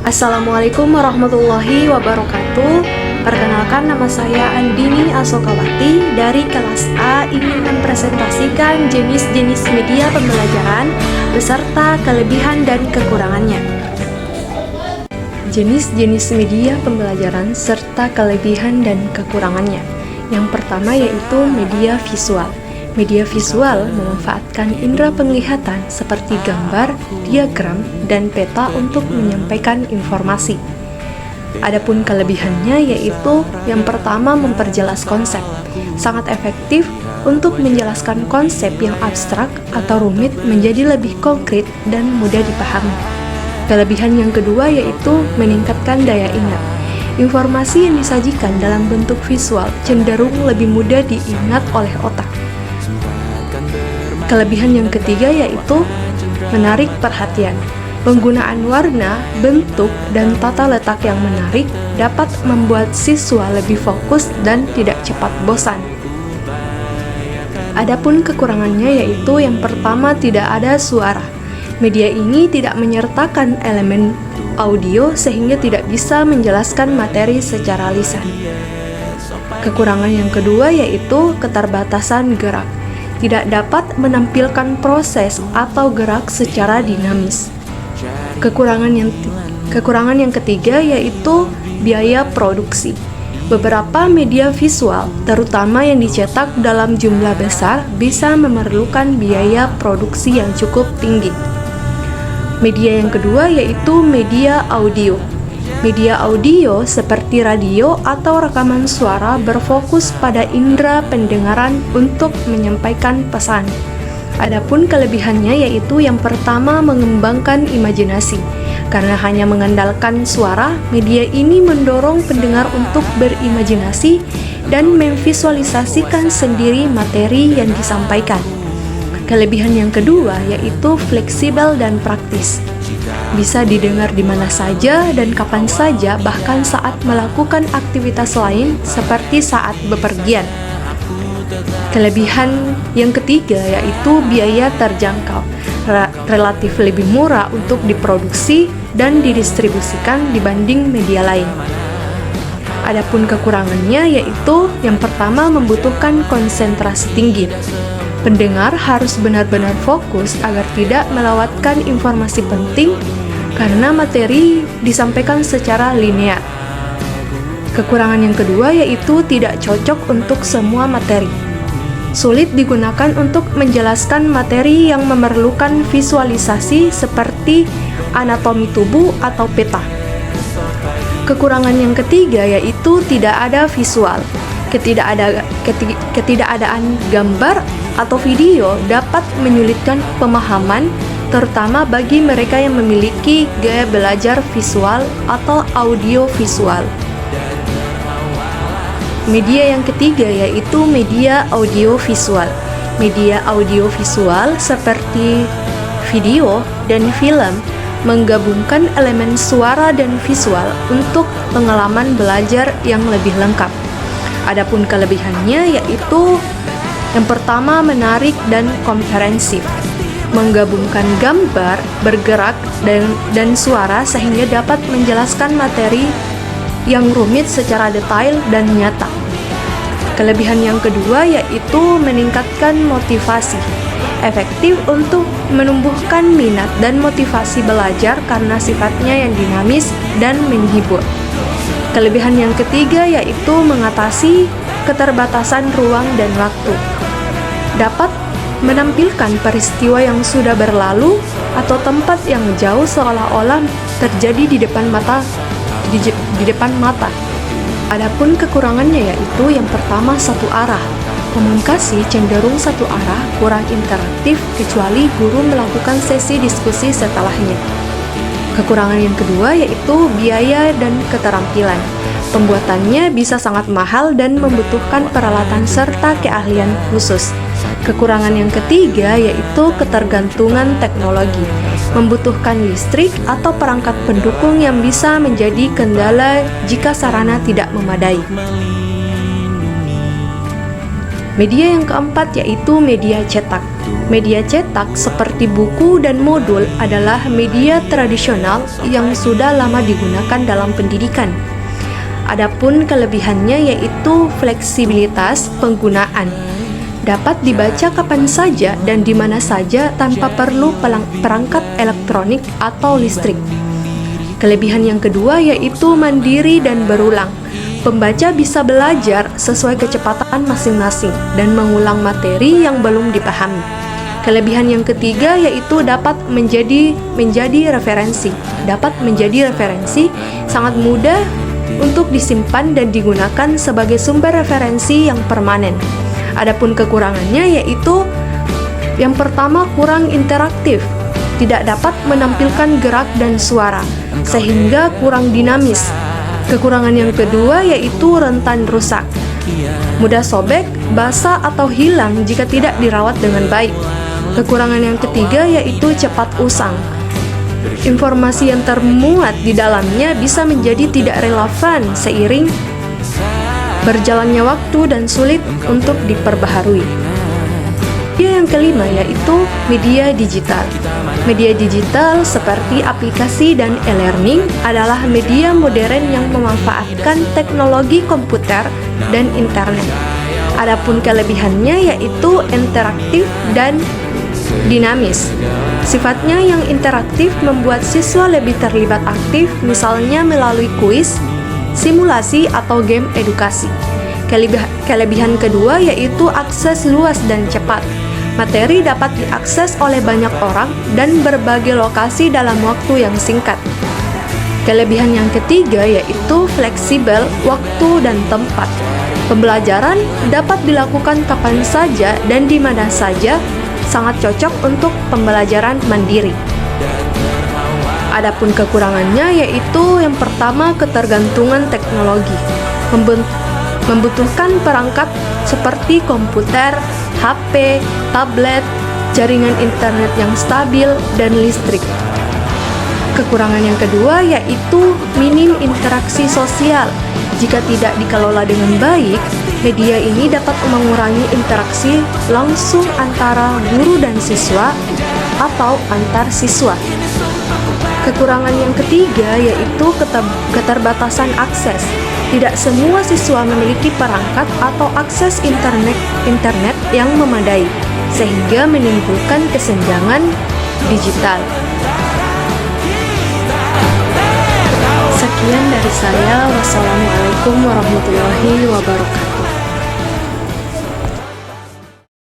Assalamualaikum warahmatullahi wabarakatuh. Perkenalkan, nama saya Andini Asokawati dari kelas A, ingin mempresentasikan jenis-jenis media pembelajaran beserta kelebihan dan kekurangannya. Jenis-jenis media pembelajaran serta kelebihan dan kekurangannya. Yang pertama yaitu media visual. Media visual memanfaatkan indera penglihatan seperti gambar, diagram, dan peta untuk menyampaikan informasi. Adapun kelebihannya yaitu yang pertama, memperjelas konsep. Sangat efektif untuk menjelaskan konsep yang abstrak atau rumit menjadi lebih konkret dan mudah dipahami. Kelebihan yang kedua yaitu meningkatkan daya ingat. Informasi yang disajikan dalam bentuk visual cenderung lebih mudah diingat oleh otak. Kelebihan yang ketiga yaitu menarik perhatian. Penggunaan warna, bentuk, dan tata letak yang menarik dapat membuat siswa lebih fokus dan tidak cepat bosan. Adapun kekurangannya yaitu yang pertama, tidak ada suara. Media ini tidak menyertakan elemen audio sehingga tidak bisa menjelaskan materi secara lisan. Kekurangan yang kedua yaitu keterbatasan gerak. Tidak dapat menampilkan proses atau gerak secara dinamis. Kekurangan yang ketiga yaitu biaya produksi. Beberapa media visual, terutama yang dicetak dalam jumlah besar, bisa memerlukan biaya produksi yang cukup tinggi. Media yang kedua yaitu media audio. Media audio seperti radio atau rekaman suara berfokus pada indera pendengaran untuk menyampaikan pesan. Adapun kelebihannya yaitu yang pertama, mengembangkan imajinasi. Karena hanya mengandalkan suara, media ini mendorong pendengar untuk berimajinasi dan memvisualisasikan sendiri materi yang disampaikan. Kelebihan yang kedua yaitu fleksibel dan praktis. Bisa didengar di mana saja dan kapan saja, bahkan saat melakukan aktivitas lain seperti saat bepergian. Kelebihan yang ketiga yaitu biaya terjangkau. Relatif lebih murah untuk diproduksi dan didistribusikan dibanding media lain. Adapun kekurangannya yaitu yang pertama, membutuhkan konsentrasi tinggi. Pendengar harus benar-benar fokus agar tidak melewatkan informasi penting karena materi disampaikan secara linear. Kekurangan yang kedua yaitu tidak cocok untuk semua materi. Sulit digunakan untuk menjelaskan materi yang memerlukan visualisasi seperti anatomi tubuh atau peta. Kekurangan yang ketiga yaitu tidak ada visual. Ketidakadaan gambar atau video dapat menyulitkan pemahaman, terutama bagi mereka yang memiliki gaya belajar visual atau audio visual. Media yang ketiga yaitu media audio visual. Media audio visual seperti video dan film menggabungkan elemen suara dan visual untuk pengalaman belajar yang lebih lengkap. Adapun kelebihannya yaitu yang pertama, menarik dan komprehensif. Menggabungkan gambar, bergerak, dan suara sehingga dapat menjelaskan materi yang rumit secara detail dan nyata. Kelebihan yang kedua yaitu meningkatkan motivasi. Efektif untuk menumbuhkan minat dan motivasi belajar karena sifatnya yang dinamis dan menghibur. Kelebihan yang ketiga yaitu mengatasi keterbatasan ruang dan waktu. Dapat menampilkan peristiwa yang sudah berlalu atau tempat yang jauh seolah-olah terjadi di depan mata. Adapun kekurangannya yaitu yang pertama, satu arah. Komunikasi cenderung satu arah, kurang interaktif kecuali guru melakukan sesi diskusi setelahnya. Kekurangan yang kedua yaitu biaya dan keterampilan. Pembuatannya bisa sangat mahal dan membutuhkan peralatan serta keahlian khusus. Kekurangan yang ketiga yaitu ketergantungan teknologi. Membutuhkan listrik atau perangkat pendukung yang bisa menjadi kendala jika sarana tidak memadai. Media yang keempat yaitu media cetak. Media cetak seperti buku dan modul adalah media tradisional yang sudah lama digunakan dalam pendidikan. Adapun kelebihannya yaitu fleksibilitas penggunaan. Dapat dibaca kapan saja dan di mana saja tanpa perlu perangkat elektronik atau listrik. Kelebihan yang kedua yaitu mandiri dan berulang. Pembaca bisa belajar sesuai kecepatan masing-masing dan mengulang materi yang belum dipahami. Kelebihan yang ketiga yaitu dapat menjadi referensi. Dapat menjadi referensi sangat mudah untuk disimpan dan digunakan sebagai sumber referensi yang permanen. Adapun kekurangannya yaitu yang pertama kurang interaktif, tidak dapat menampilkan gerak dan suara, sehingga kurang dinamis. Kekurangan yang kedua yaitu rentan rusak, mudah sobek, basah atau hilang jika tidak dirawat dengan baik. Kekurangan yang ketiga yaitu cepat usang. Informasi yang termuat di dalamnya bisa menjadi tidak relevan seiring berjalannya waktu dan sulit untuk diperbaharui. Media yang kelima yaitu media digital. Media digital seperti aplikasi dan e-learning adalah media modern yang memanfaatkan teknologi komputer dan internet. Adapun kelebihannya yaitu interaktif dan dinamis. Sifatnya yang interaktif membuat siswa lebih terlibat aktif, misalnya melalui kuis, simulasi, atau game edukasi. Kelebihan kedua yaitu akses luas dan cepat. Materi dapat diakses oleh banyak orang dan berbagai lokasi dalam waktu yang singkat. Kelebihan yang ketiga yaitu fleksibel waktu dan tempat. Pembelajaran dapat dilakukan kapan saja dan di mana saja, sangat cocok untuk pembelajaran mandiri. Adapun kekurangannya yaitu yang pertama ketergantungan teknologi. Membutuhkan perangkat seperti komputer, HP, tablet, jaringan internet yang stabil, dan listrik. Kekurangan yang kedua yaitu minim interaksi sosial. Jika tidak dikelola dengan baik, media ini dapat mengurangi interaksi langsung antara guru dan siswa atau antar siswa. Kekurangan yang ketiga yaitu keterbatasan akses. Tidak semua siswa memiliki perangkat atau akses internet yang memadai, sehingga menimbulkan kesenjangan digital. Sekian dari saya. Wassalamualaikum warahmatullahi wabarakatuh.